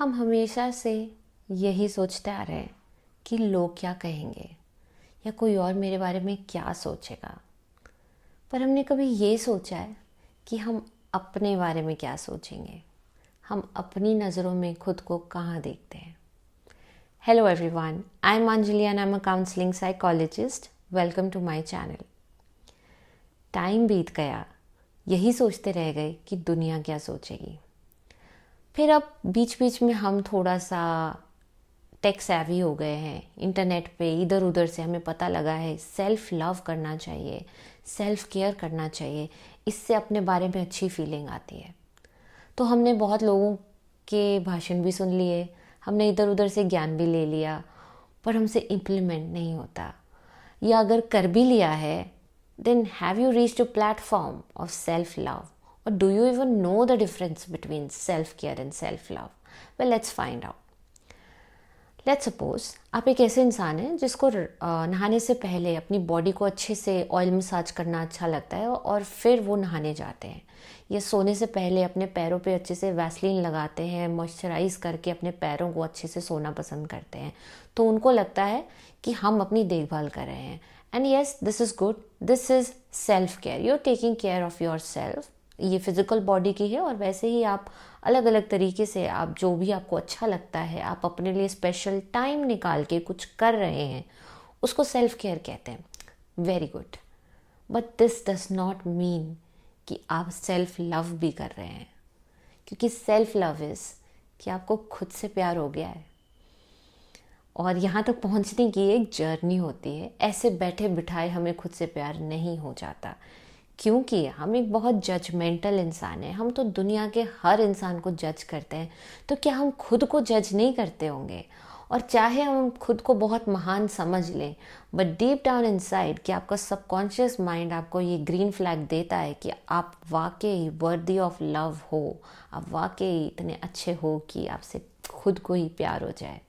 हम हमेशा से यही सोचते आ रहे हैं कि लोग क्या कहेंगे या कोई और मेरे बारे में क्या सोचेगा। पर हमने कभी ये सोचा है कि हम अपने बारे में क्या सोचेंगे, हम अपनी नज़रों में खुद को कहाँ देखते हैं। Hello everyone, I am Anjali and I am a counselling psychologist. Welcome to my channel. Time बीत गया, यही सोचते रह गए कि दुनिया क्या सोचेगी। फिर अब बीच बीच में हम थोड़ा सा टेक सेवी हो गए हैं। इंटरनेट पे इधर उधर से हमें पता लगा है सेल्फ लव करना चाहिए, सेल्फ केयर करना चाहिए, इससे अपने बारे में अच्छी फीलिंग आती है। तो हमने बहुत लोगों के भाषण भी सुन लिए, हमने इधर उधर से ज्ञान भी ले लिया, पर हमसे इम्प्लीमेंट नहीं होता। या अगर कर भी लिया है, then have you reached a platform of self love, or do you even know the difference between self care and self love? Well, let's find out. Let's suppose आप एक ऐसे इंसान हैं जिसको नहाने से पहले अपनी बॉडी को अच्छे से ऑयल मसाज करना अच्छा लगता है और फिर वो नहाने जाते हैं, या सोने से पहले अपने पैरों पे अच्छे से वैसलीन लगाते हैं, मॉइस्चराइज करके अपने पैरों को अच्छे से सोना पसंद करते हैं। तो उनको लगता है कि हम अपनी देखभाल कर रहे हैं। And yes, this is good, this is self care, you are taking care of yourself. ये फिजिकल बॉडी की है और वैसे ही आप अलग अलग तरीके से आप जो भी आपको अच्छा लगता है, आप अपने लिए स्पेशल टाइम निकाल के कुछ कर रहे हैं, उसको सेल्फ केयर कहते हैं। Very good, but this does not mean कि आप सेल्फ लव भी कर रहे हैं, क्योंकि सेल्फ लव इज़ कि आपको खुद से प्यार हो गया है। और यहाँ तक पहुँचने की एक जर्नी होती है, ऐसे बैठे बिठाए हमें खुद से प्यार नहीं हो जाता, क्योंकि हम एक बहुत जजमेंटल इंसान हैं। हम तो दुनिया के हर इंसान को जज करते हैं, तो क्या हम खुद को जज नहीं करते होंगे? और चाहे हम खुद को बहुत महान समझ लें, बट डीप डाउन इनसाइड कि आपका सबकॉन्शियस माइंड आपको ये ग्रीन फ्लैग देता है कि आप वाकई वर्दी ऑफ लव हो, आप वाकई इतने अच्छे हो कि आपसे खुद को ही प्यार हो जाए।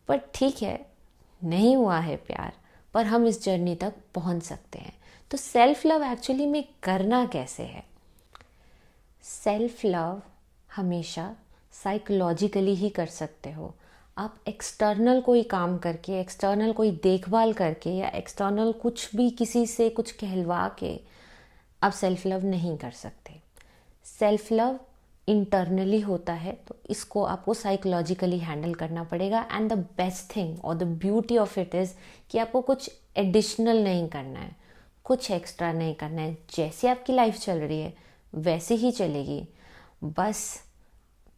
पर ठीक है, नहीं हुआ है प्यार, पर हम इस जर्नी तक पहुंच सकते हैं। तो सेल्फ लव एक्चुअली में करना कैसे है? सेल्फ लव हमेशा साइकोलॉजिकली ही कर सकते हो। आप एक्सटर्नल कोई काम करके, एक्सटर्नल कोई देखभाल करके या एक्सटर्नल कुछ भी किसी से कुछ कहलवा के आप सेल्फ लव नहीं कर सकते। सेल्फ लव इंटरनली होता है, तो इसको आपको साइकोलॉजिकली हैंडल करना पड़ेगा। एंड द बेस्ट थिंग और the beauty of it is कि आपको कुछ एडिशनल नहीं करना है, कुछ एक्स्ट्रा नहीं करना है। जैसे आपकी लाइफ चल रही है वैसे ही चलेगी, बस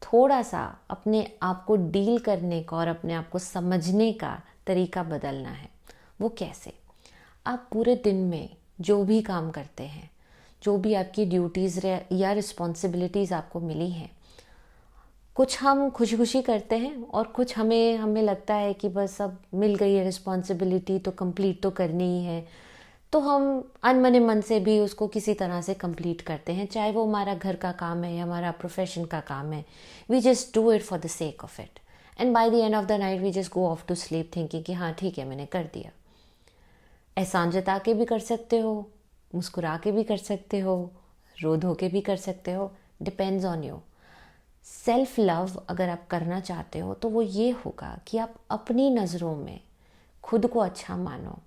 थोड़ा सा अपने आप को डील करने का और अपने आप को समझने का तरीका बदलना है। वो कैसे? आप पूरे दिन में जो भी काम करते हैं, जो भी आपकी ड्यूटीज़ या रिस्पॉन्सिबिलिटीज़ आपको मिली हैं, कुछ हम खुशी खुशी करते हैं और कुछ हमें लगता है कि बस अब मिल गई है रिस्पॉन्सिबिलिटी तो कंप्लीट तो करनी ही है, तो हम अनमने मन से भी उसको किसी तरह से कंप्लीट करते हैं। चाहे वो हमारा घर का काम है या हमारा प्रोफेशन का काम है, we just do it for the sake of it, and by the end of the night we just go off to sleep thinking कि हाँ ठीक है, मैंने कर दिया। एहसान जता के भी कर सकते हो, मुस्कुरा के भी कर सकते हो, रो धो के भी कर सकते हो, depends on you. Self love अगर आप करना चाहते हो तो वो ये होगा कि आप अपनी नज़रों में खुद को अच्छा मानो।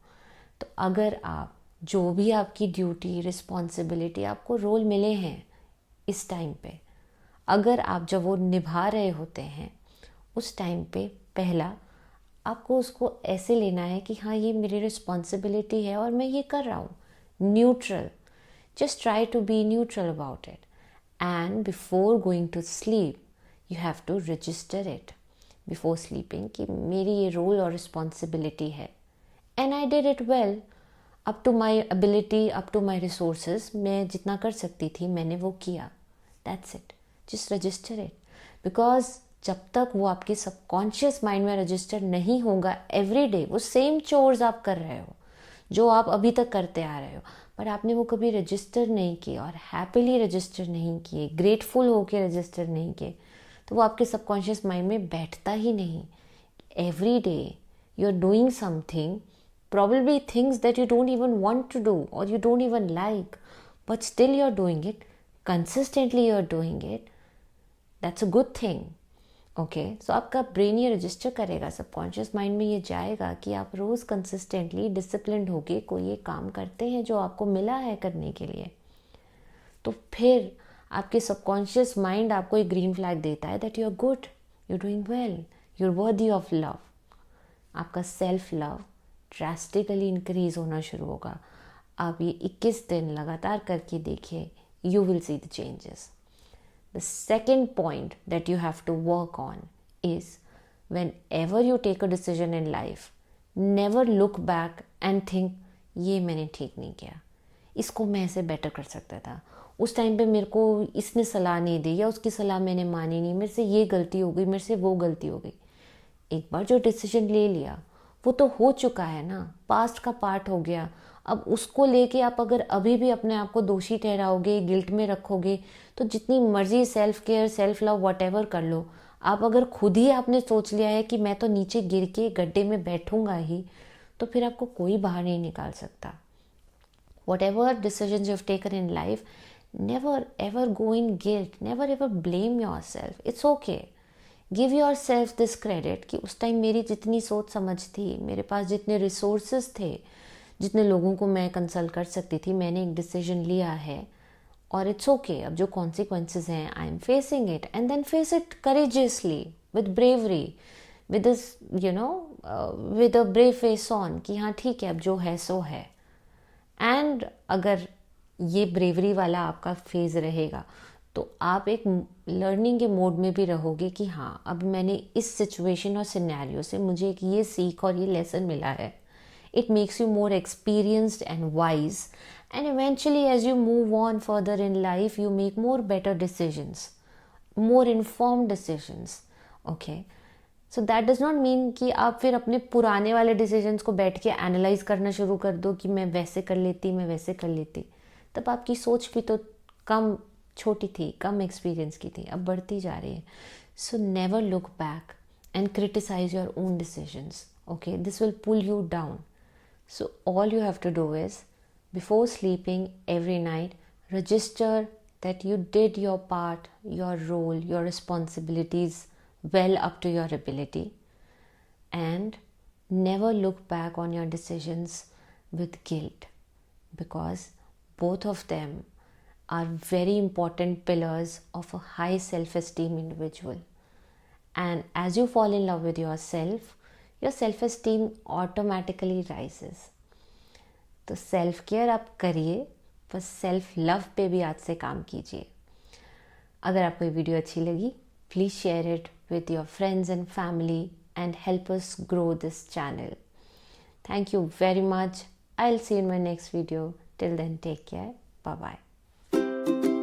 तो अगर आप जो भी आपकी ड्यूटी, रिस्पॉन्सिबिलिटी, आपको रोल मिले हैं इस टाइम पे, अगर आप जब वो निभा रहे होते हैं उस टाइम पे, पहला आपको उसको ऐसे लेना है कि हाँ ये मेरी रिस्पॉन्सिबिलिटी है और मैं ये कर रहा हूँ। Neutral, just try to be neutral about it, and before going to sleep you have to register it before sleeping कि मेरी ये रोल और रिस्पॉन्सिबिलिटी है, and I did it well up to my ability, up to my resources। मैं जितना कर सकती थी मैंने वो किया, that's it, just register it। because जब तक वो आपके सबकॉन्शियस माइंड में रजिस्टर नहीं होगा, एवरी डे वो सेम चोर्स आप कर रहे हो जो आप अभी तक करते आ रहे हो, पर आपने वो कभी रजिस्टर नहीं किए और हैप्पीली रजिस्टर नहीं किए, ग्रेटफुल होके रजिस्टर नहीं किए, तो वो आपके सबकॉन्शियस माइंड में बैठता ही नहीं। Every day you are doing something, probably things that you don't even want to do or you don't even like, but still you're doing it, consistently you're doing it, that's a good thing। Okay so आपका brain ये register करेगा, subconscious mind में ये जाएगा कि आप रोज़ consistently disciplined होके कोई एक काम करते हैं जो आपको मिला है करने के लिए। तो फिर आपके सबकॉन्शियस माइंड आपको एक ग्रीन फ्लैग देता है that you are good, you doing well, you are worthy of love. आपका सेल्फ लव ड्रास्टिकली इंक्रीज होना शुरू होगा। आप ये 21 दिन लगातार करके देखिए, you will see the changes. The second point that you have to work on is whenever you take a decision in life, never look back and think ये मैंने ठीक नहीं किया, इसको मैं ऐसे बेटर कर सकता था, उस टाइम पे मेरे को इसने सलाह नहीं दी या उसकी सलाह मैंने मानी नहीं, मेरे से ये गलती हो गई, मेरे से वो गलती हो गई। एक बार जो डिसीजन ले लिया वो तो हो चुका है ना, पास्ट का पार्ट हो गया। अब उसको लेके आप अगर अभी भी अपने आप को दोषी ठहराओगे, गिल्ट में रखोगे, तो जितनी मर्जी self care, self love, whatever कर लो, आप अगर खुद ही आपने सोच लिया है कि मैं तो नीचे गिर के गड्ढे में बैठूंगा ही, तो फिर आपको कोई बाहर नहीं निकाल सकता। Whatever decisions you've taken in life, never ever go in guilt, never ever blame yourself. It's okay. Give your self this credit कि उस टाइम मेरी जितनी सोच समझ थी, मेरे पास जितने रिसोर्सेज थे, जितने लोगों को मैं कंसल्ट कर सकती थी, मैंने एक डिसीजन लिया है और इट्स ओके। अब जो कॉन्सिक्वेंसेज हैं, I am facing it and then face it courageously with bravery, with with a brave face on कि हाँ ठीक है, अब जो है सो है। एंड अगर ये ब्रेवरी वाला आपका फेज रहेगा तो आप एक लर्निंग के मोड में भी रहोगे कि हाँ अब मैंने इस सिचुएशन और सिनेरियो से मुझे एक ये सीख और ये लेसन मिला है। It makes you more experienced and wise, and eventually as you move on further in life you make more better decisions, more informed decisions. Okay, so that does not mean कि आप फिर अपने पुराने वाले decisions को बैठ के analyse करना शुरू कर दो कि मैं वैसे कर लेती, मैं वैसे कर लेती। तब आपकी सोच भी तो कम छोटी थी, कम एक्सपीरियंस की थी, अब बढ़ती जा रही है। So never look back and criticise your own decisions. Okay, this will pull you down. So all you have to do is before sleeping every night register that you did your part, your role, your responsibilities well up to your ability, and never look back on your decisions with guilt, because both of them are very important pillars of a high self-esteem individual. And as you fall in love with yourself, your self-esteem automatically rises. तो self care आप करिए, बस self love पे भी आज से काम कीजिए। अगर आपको ये वीडियो अच्छी लगी, please share it with your friends and family and help us grow this channel. Thank you very much. I'll see you in my next video. Till then, take care. Bye bye.